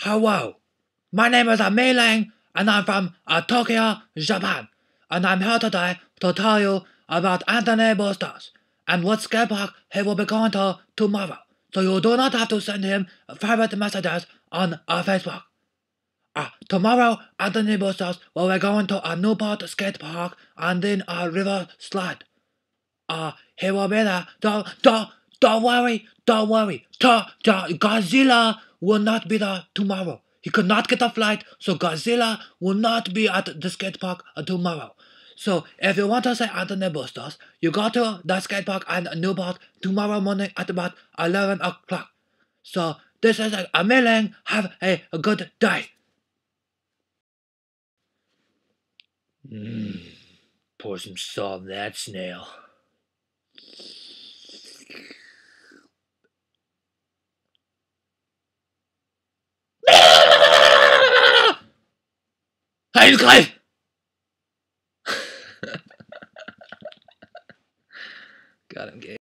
Hello, my name is Mei Lang, and I'm from Tokyo, Japan. And I'm here today to tell you about Anthony Bustos and what skate park he will be going to tomorrow. So you do not have to send him private messages on Facebook. Tomorrow, Anthony Bustos will be going to a Newport skate park and then a river slide. He will be there. Don't worry. Godzilla will not be there tomorrow. He could not get a flight, so Godzilla will not be at the skate park tomorrow. So if you want to see Anthony Bustos, you go to the skate park and Newport tomorrow morning at about 11 o'clock. So this is a million. Have a good day. Pour some salt in that snail. Hey, Clive! Got him, Gabe.